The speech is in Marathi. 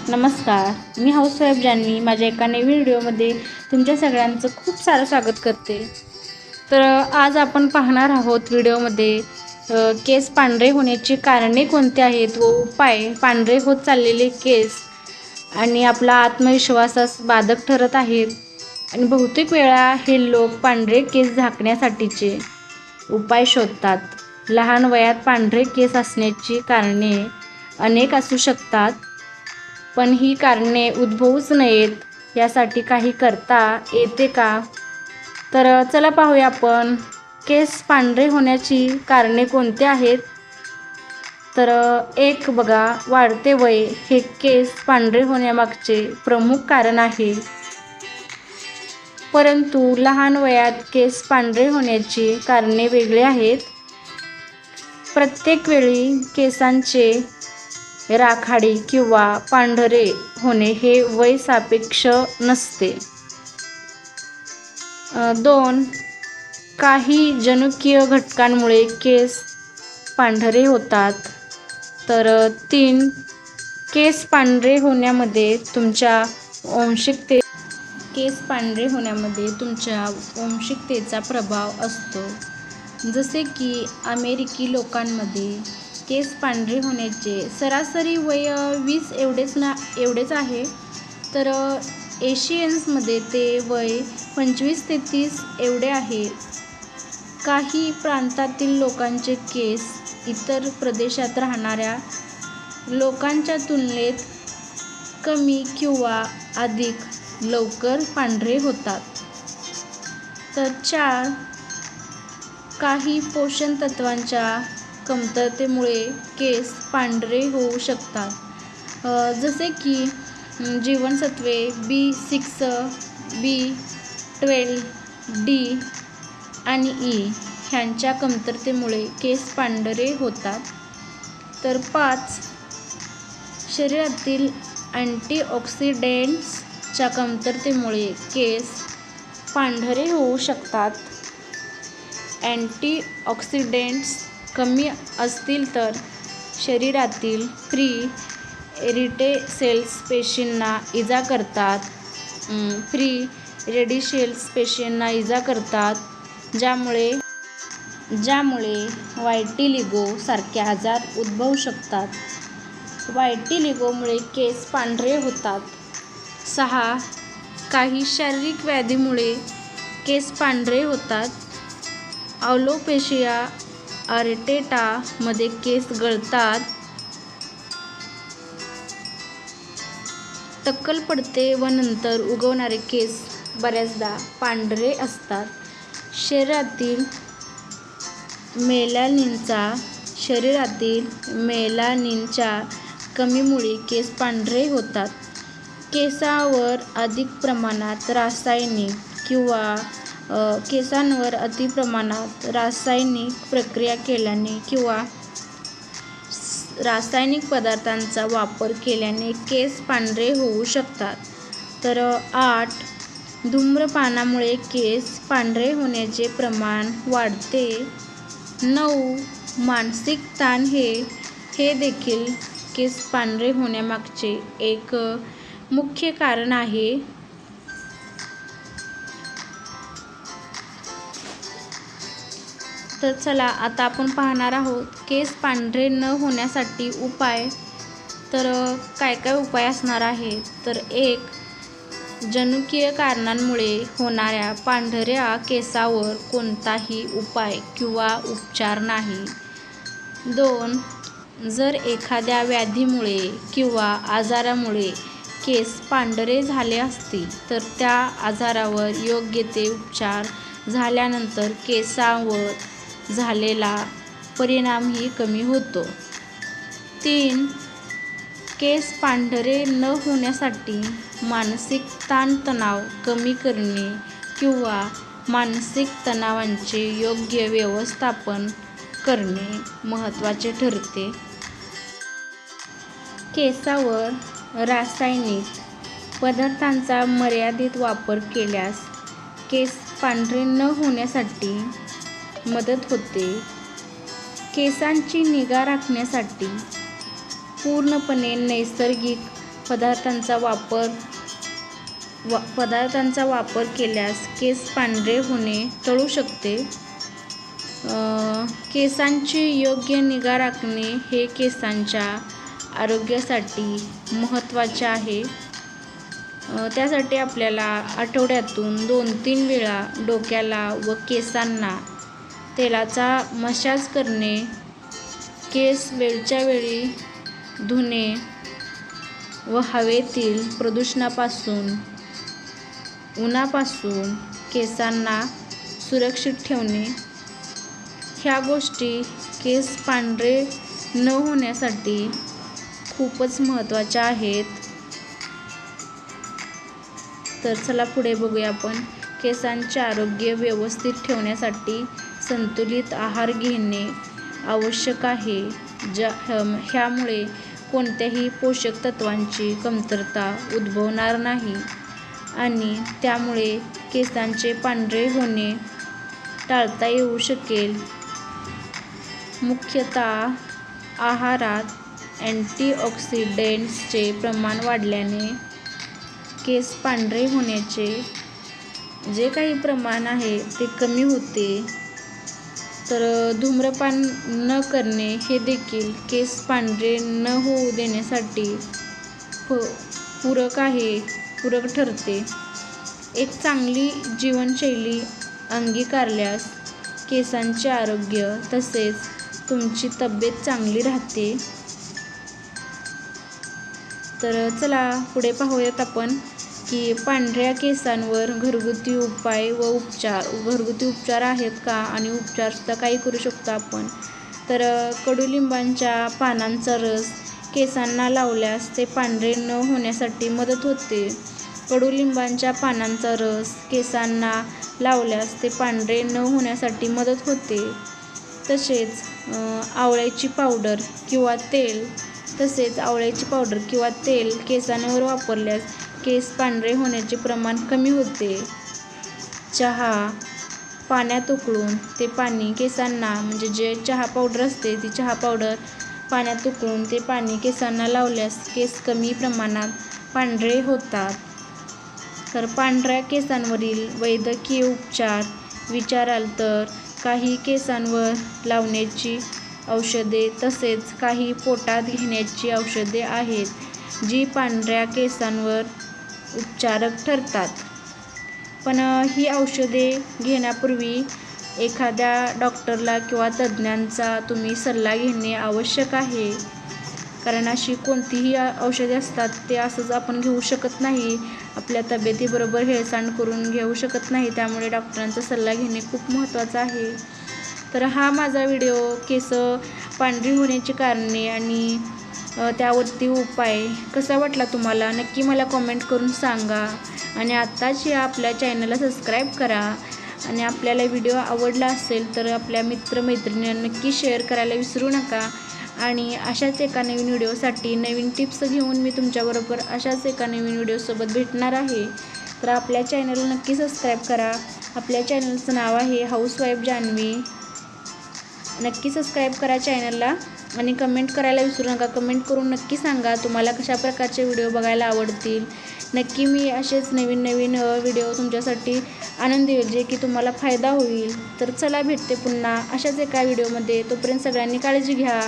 नमस्कार, मी हाऊसवाईफ जान्हवी माझ्या एका नवीन व्हिडिओमध्ये तुमच्या सगळ्यांचं खूप सारं स्वागत करते। तर आज आपण पाहणार आहोत व्हिडिओमध्ये केस पांढरे होण्याची कारणे कोणती आहेत व उपाय पांढरे होत चाललेले केस आणि आपला आत्मविश्वासास बाधक ठरत आहेत आणि बहुतेक वेळा हे लोक पांढरे केस झाकण्यासाठीचे उपाय शोधतात। लहान वयात पांढरे केस असण्याची कारणे अनेक असू शकतात, पण ही कारणे उद्भवूच नयेत यासाठी काही करता येते का? तर चला पाहूया आपण केस पांढरे होण्याची कारणे कोणती आहेत। तर एक बघा, वाढते वय हे केस पांढरे होण्यामागचे प्रमुख कारण आहे। परंतु लहान वयात केस पांढरे होण्याची कारणे वेगळी आहेत। प्रत्येक वेळी केसांचे राखाडी किंवा पांढरे होणे हे वय सापेक्ष नसते। 2. काही जनुकीय घटकांमुळे केस पांढरे होतात। तर 3. केस पांढरे होण्यामध्ये तुमच्या वंशिकतेचा प्रभाव असतो। जसे की अमेरिकी लोकांमध्ये केस पांढरे होण्याचे सरासरी वय 20 एवढेच आहे, तर एशियन्समध्ये ते वय 25 ते 30 एवढे आहे। काही प्रांतातील लोकांचे केस इतर प्रदेशात राहणाऱ्या लोकांच्या तुलनेत कमी किंवा अधिक लवकर पांढरे होतात। तर 4. काही पोषण तत्वांच्या कमतरतेमुळे केस पांढरे होऊ शकतात। जसे की जीवनसत्वे B6, B12, D आणि E ह्यांच्या कमतरतेमुळे केस पांढरे होतात। तर 5. शरीरातील अँटीऑक्सिडेंट्सच्या कमतरतेमुळे केस पांढरे होऊ शकतात। अँटीऑक्सिडेंट्स कमी असतील तर शरीरातील फ्री रेडिकल्स पेशींना इजा करतात, ज्यामुळे व्हिटिलिगो सारखे आजार उद्भवू शकतात। व्हिटिलिगोमुळे केस पांढरे होतात। 6. काही शारीरिक व्याधीमुळे केस पांढरे होतात। ॲलोपेशिया अरेटेटा मध्ये केस गळतात, टक्कल पडते व नंतर उगवणारे केस बऱ्याचदा पांढरे असतात। शरीरातील मेलानिनच्या कमीमुळे केस पांढरे होतात। केसांवर अतिप्रमाणात रासायनिक प्रक्रिया केल्याने किंवा रासायनिक पदार्थांचा वापर केल्याने केस पांढरे होऊ शकतात। तर 8. धूम्रपानामुळे केस पांढरे होण्याचे प्रमाण वाढते। 9. मानसिक ताण हे देखील केस पांढरे होण्यामागचे एक मुख्य कारण आहे। तर चला आता आपण पाहणार आहोत केस पांढरे न होण्यासाठी उपाय। तर काय काय उपाय असणार आहेत? तर 1. जनुकीय कारणांमुळे होणाऱ्या पांढऱ्या केसांवर कोणताही उपाय किंवा उपचार नाही। 2. जर एखाद्या व्याधीमुळे किंवा आजारामुळे केस पांढरे झाले असतील तर त्या आजारावर योग्य ते उपचार झाल्यानंतर केसांवर झालेला परिणामही कमी होतो। 3. केस पांढरे न होण्यासाठी मानसिक ताणतणाव कमी करणे किंवा मानसिक तणावाचे योग्य व्यवस्थापन करणे महत्त्वाचे ठरते। केसांवर रासायनिक पदार्थांचा मर्यादित वापर केल्यास केस पांढरे न होण्यासाठी मदत होते। केसांची निगा राखण्यासाठी पूर्णपणे नैसर्गिक पदार्थांचा वापर केल्यास केस पांढरे होणे टळू शकते. केसांची योग्य निगा राखणे हे केसांच्या आरोग्यासाठी महत्त्वाचे आहे. त्यासाठी आपल्याला आठवड्यातून 2-3 वेळा डोक्याला व केसांना तेलाचा मसाज करणे, केस वेळच्या वेळी धुणे व हवेतील प्रदूषणापासून, उन्हापासून केसांना सुरक्षित ठेवणे ह्या गोष्टी केस पांढरे न होण्यासाठी खूपच महत्त्वाच्या आहेत. तर चला पुढे बघूया आपण. केसांचे आरोग्य व्यवस्थित ठेवण्यासाठी संतुलित आहार घेणे आवश्यक आहे. ह्यामुळे कोणत्याही पोषक तत्वांची कमतरता उद्भवणार नाही आणि त्यामुळे केसांचे पांढरे होणे टाळता येऊ शकेल. मुख्यतः आहारात अँटीऑक्सिडंट्सचे प्रमाण वाढल्याने केस पांढरे होण्याचे जे काही प्रमाण आहे ते कमी होते. तर धूम्रपान न करणे हे देखील केस पांढरे न होऊ देण्यासाठी पूरक ठरते. एक चांगली जीवनशैली अंगीकारल्यास केसांचे आरोग्य तसेच तुमची तब्येत चांगली राहते. तर चला पुढे पाहूयात आपण की पांढऱ्या केसांवर घरगुती उपचार आहेत का आणि उपचारसुद्धा काही करू शकतो आपण. तर कडुलिंबाच्या पानांचा रस केसांना लावल्यास ते पांढरे न होण्यासाठी मदत होते. कडुलिंबाच्या पानांचा रस केसांना लावल्यास ते पांढरे न होण्यासाठी मदत होते. तसेच आवळ्याची पावडर किंवा तेल केसांवर वापरल्यास केस पांढरे होण्याचे प्रमाण कमी होते. चहा पाण्यात उकळून ते पाणी केसांना, म्हणजे जे चहा पावडर असते ती चहा पावडर पाण्यात उकळून ते पाणी केसांना लावल्यास केस कमी प्रमाणात पांढरे होतात. तर पांढऱ्या केसांवरील वैद्यकीय उपचार विचाराल तर काही केसांवर लावण्याची औषधे तसेच काही पोटात घेण्याची औषधे आहेत जी पांढऱ्या केसांवर उपचारक ठरतात. पण ही औषधे घेण्यापूर्वी एखाद्या डॉक्टरला किंवा तज्ज्ञांचा तुम्ही सल्ला घेणे आवश्यक आहे. कारण अशी कोणतीही औषधे असतात ते असंच आपण घेऊ शकत नाही. आपल्या तब्येतीबरोबर हेळसांड करून घेऊ शकत नाही. त्यामुळे डॉक्टरांचा सल्ला घेणे खूप महत्त्वाचं आहे. तर हा माझा व्हिडिओ केस पांढरी होण्याची कारणे आणि त्यावरती उपाय कसा वाटला तुम्हाला नक्की मला कॉमेंट करून सांगा. आणि आत्ताच या आपल्या चॅनलला सबस्क्राईब करा. आणि आपल्याला व्हिडिओ आवडला असेल तर आपल्या मित्रमैत्रिणींना नक्की शेअर करायला विसरू नका. आणि अशाच एका नवीन व्हिडिओसाठी नवीन टिप्स घेऊन मी तुमच्याबरोबर अशाच एका नवीन व्हिडिओसोबत भेटणार आहे. तर आपल्या चॅनलला नक्की सबस्क्राईब करा. आपल्या चॅनलचं नाव आहे हाऊसवाईफ जान्हवी. नक्की सबस्क्राईब करा चॅनलला आणि कमेंट करायला विसरू नका. कमेंट करून नक्की सांगा तुम्हाला कशा प्रकारचे व्हिडिओ बघायला आवडतील. नक्की मी असेच नवीन व्हिडिओ तुमच्यासाठी आणून देईल जे की तुम्हाला फायदा होईल. तर चला भेटते पुन्हा अशाच एका व्हिडिओमध्ये. तोपर्यंत सगळ्यांनी काळजी घ्या.